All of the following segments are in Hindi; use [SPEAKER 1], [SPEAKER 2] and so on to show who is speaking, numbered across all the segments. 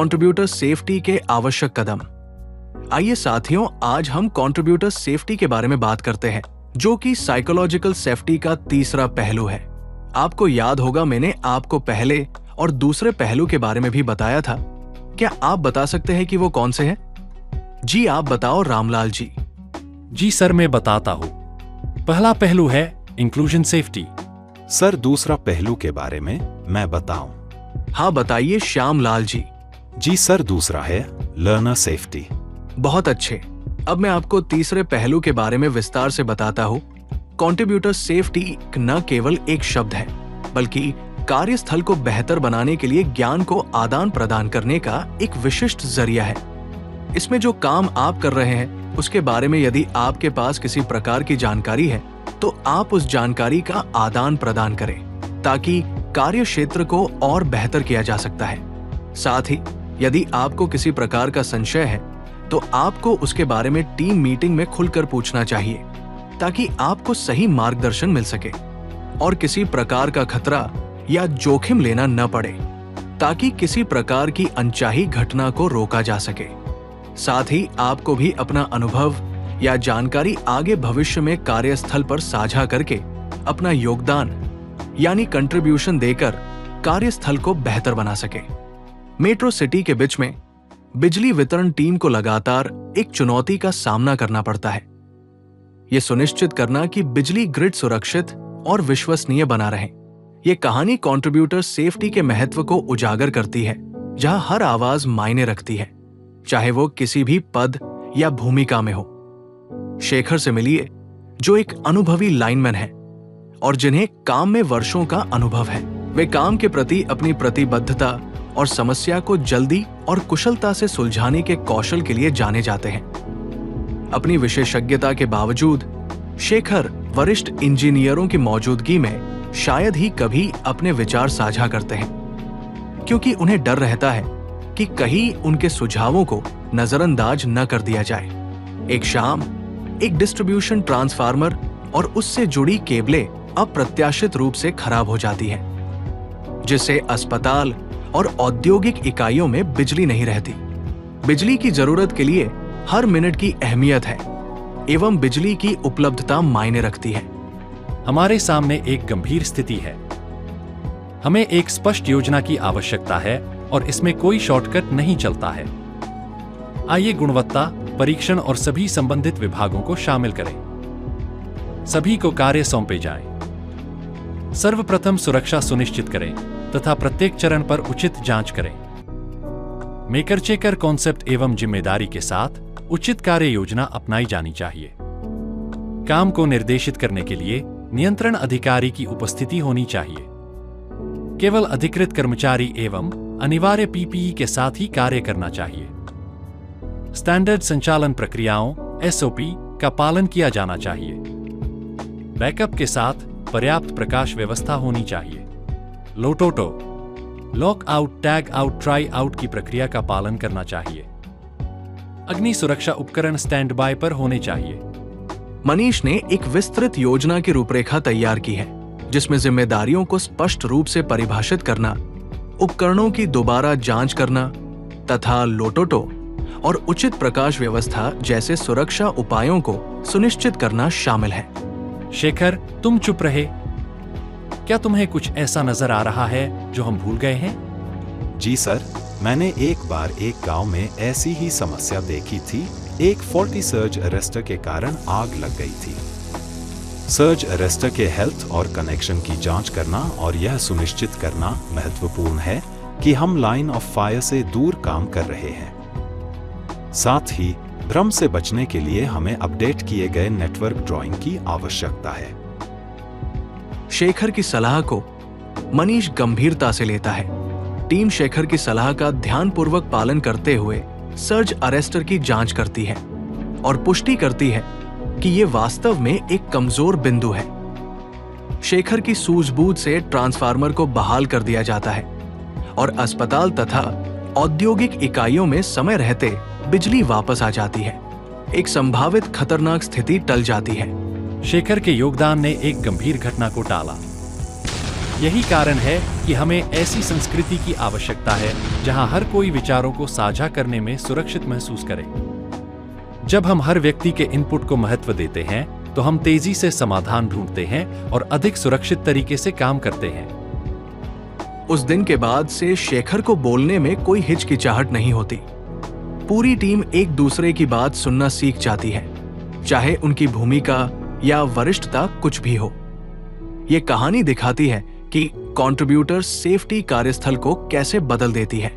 [SPEAKER 1] कंट्रीब्यूटर सेफ्टी के आवश्यक कदम। आइए साथियों, आज हम कंट्रीब्यूटर सेफ्टी के बारे में बात करते हैं, जो कि साइकोलॉजिकल सेफ्टी का तीसरा पहलू है। आपको याद होगा, मैंने आपको पहले और दूसरे पहलू के बारे में भी बताया था। क्या आप बता सकते हैं कि वो कौन से हैं? जी आप बताओ रामलाल जी।
[SPEAKER 2] जी सर, मैं बताता हूँ। पहला पहलू है इंक्लूजन सेफ्टी।
[SPEAKER 3] सर, दूसरा पहलू के बारे में मैं बताऊं?
[SPEAKER 1] हाँ बताइए श्यामलाल जी।
[SPEAKER 3] जी सर, दूसरा है लर्नर सेफ्टी।
[SPEAKER 1] बहुत अच्छे। अब मैं आपको तीसरे पहलू के बारे में विस्तार से बताता हूँ। कंट्रीब्यूटर सेफ्टी न केवल एक शब्द है, बल्कि कार्यस्थल को बेहतर बनाने के लिए ज्ञान को आदान प्रदान करने का एक विशिष्ट जरिया है। इसमें जो काम आप कर रहे हैं उसके बारे में यदि आपके पास किसी प्रकार की जानकारी है तो आप उस जानकारी का आदान प्रदान करें, ताकि कार्य क्षेत्र को और बेहतर किया जा सकता है। साथ ही यदि आपको किसी प्रकार का संशय है तो आपको उसके बारे में टीम मीटिंग में खुलकर पूछना चाहिए, ताकि आपको सही मार्गदर्शन मिल सके और किसी प्रकार का खतरा या जोखिम लेना न पड़े, ताकि किसी प्रकार की अनचाही घटना को रोका जा सके। साथ ही आपको भी अपना अनुभव या जानकारी आगे भविष्य में कार्यस्थल पर साझा करके अपना योगदान यानी कंट्रीब्यूशन देकर कार्यस्थल को बेहतर बना सके। मेट्रो सिटी के बीच में बिजली वितरण टीम को लगातार एक चुनौती का सामना करना पड़ता है। यह सुनिश्चित करना कि बिजली ग्रिड सुरक्षित और विश्वसनीय बना रहे। यह कहानी कंट्रीब्यूटर सेफ्टी के महत्व को उजागर करती है, जहां हर आवाज मायने रखती है, चाहे वो किसी भी पद या भूमिका में हो। शेखर से मिलिए, जो एक अनुभवी लाइनमैन है और जिन्हें काम में वर्षों का अनुभव है। वे काम के प्रति अपनी प्रतिबद्धता और समस्या को जल्दी और कुशलता से सुलझाने के कौशल के लिए जाने जाते हैं। अपनी विशेषज्ञता के बावजूद शेखर वरिष्ठ इंजीनियरों की मौजूदगी में शायद ही कभी अपने विचार साझा करते हैं, क्योंकि उन्हें डर रहता है कि कहीं उनके सुझावों को नजरअंदाज न कर दिया जाए। एक शाम एक डिस्ट्रीब्यूशन ट्रांसफार्मर और उससे जुड़ी केबलें अप्रत्याशित रूप से खराब हो जाती है, जिससे अस्पताल और औद्योगिक इकाइयों में बिजली नहीं रहती। बिजली की जरूरत के लिए हर मिनट की अहमियत है एवं बिजली की उपलब्धता मायने रखती है।
[SPEAKER 2] हमारे सामने एक गंभीर स्थिति है। हमें एक स्पष्ट योजना की आवश्यकता है और इसमें कोई शॉर्टकट नहीं चलता है। आइए गुणवत्ता परीक्षण और सभी संबंधित विभागों को शामिल करें। सभी को कार्य सौंपे जाएं। सर्वप्रथम सुरक्षा सुनिश्चित करें तथा प्रत्येक चरण पर उचित जांच करें। मेकर चेकर कॉन्सेप्ट एवं जिम्मेदारी के साथ उचित कार्य योजना अपनाई जानी चाहिए। काम को निर्देशित करने के लिए नियंत्रण अधिकारी की उपस्थिति होनी चाहिए। केवल अधिकृत कर्मचारी एवं अनिवार्य पीपीई के साथ ही कार्य करना चाहिए। स्टैंडर्ड संचालन प्रक्रियाओं एसओपी का पालन किया जाना चाहिए। बैकअप के साथ पर्याप्त प्रकाश व्यवस्था होनी चाहिए। LOTOTO lock out, tag out, try out की प्रक्रिया का पालन करना चाहिए। अग्नि सुरक्षा उपकरण स्टैंड बाय पर होने चाहिए।
[SPEAKER 1] मनीष ने एक विस्तृत योजना की रूपरेखा तैयार की है, जिसमें जिम्मेदारियों को स्पष्ट रूप से परिभाषित करना, उपकरणों की दोबारा जांच करना तथा लोटोटो और उचित प्रकाश व्यवस्था जैसे सुरक्षा उपायों को सुनिश्चित करना शामिल है।
[SPEAKER 2] शेखर, तुम चुप रहे। क्या तुम्हें कुछ ऐसा नजर आ रहा है जो हम भूल गए हैं?
[SPEAKER 3] जी सर, मैंने एक बार एक गांव में ऐसी ही समस्या देखी थी। एक फॉल्टी सर्ज अरेस्टर के कारण आग लग गई थी। सर्ज अरेस्टर के हेल्थ और कनेक्शन की जांच करना और यह सुनिश्चित करना महत्वपूर्ण है कि हम लाइन ऑफ फायर से दूर काम कर रहे हैं। साथ ही भ्रम से बचने के लिए हमें अपडेट किए गए नेटवर्क ड्राइंग की आवश्यकता है।
[SPEAKER 1] शेखर की सलाह को मनीष गंभीरता से लेता है। टीम शेखर की सलाह का ध्यानपूर्वक पालन करते हुए सर्ज अरेस्टर की जांच करती है और पुष्टि करती है कि ये वास्तव में एक कमजोर बिंदु है। शेखर की सूझबूझ से ट्रांसफार्मर को बहाल कर दिया जाता है और अस्पताल तथा औद्योगिक इकाइयों में समय रहते बिजली वापस आ जाती है। एक संभावित खतरनाक स्थिति टल जाती है।
[SPEAKER 2] शेखर के योगदान ने एक गंभीर घटना को टाला। यही कारण है कि हमें ऐसी संस्कृति की आवश्यकता है जहां हर कोई विचारों को साझा करने में सुरक्षित महसूस करे। जब हम हर व्यक्ति के इनपुट को महत्व देते हैं तो हम तेजी से समाधान ढूंढते हैं और अधिक सुरक्षित तरीके से काम करते हैं।
[SPEAKER 1] उस दिन के बाद से शेखर को बोलने में कोई हिचकिचाहट नहीं होती। पूरी टीम एक दूसरे की बात सुनना सीख जाती है, चाहे उनकी भूमिका या वरिष्ठता कुछ भी हो। ये कहानी दिखाती है कि कंट्रीब्यूटर सेफ्टी कार्यस्थल को कैसे बदल देती है।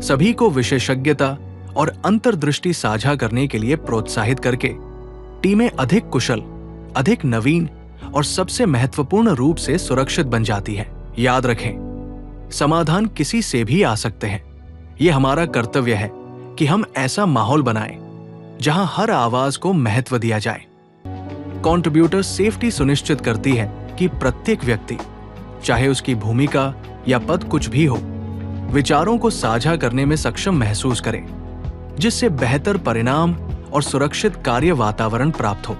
[SPEAKER 1] सभी को विशेषज्ञता और अंतर्दृष्टि साझा करने के लिए प्रोत्साहित करके टीमें अधिक कुशल, अधिक नवीन और सबसे महत्वपूर्ण रूप से सुरक्षित बन जाती है। याद रखें, समाधान किसी से भी आ सकते हैं। यह हमारा कर्तव्य है कि हम ऐसा माहौल बनाएं जहां हर आवाज को महत्व दिया जाए। कंट्रीब्यूटर सेफ्टी सुनिश्चित करती है कि प्रत्येक व्यक्ति, चाहे उसकी भूमिका या पद कुछ भी हो, विचारों को साझा करने में सक्षम महसूस करे, जिससे बेहतर परिणाम और सुरक्षित कार्य वातावरण प्राप्त हो।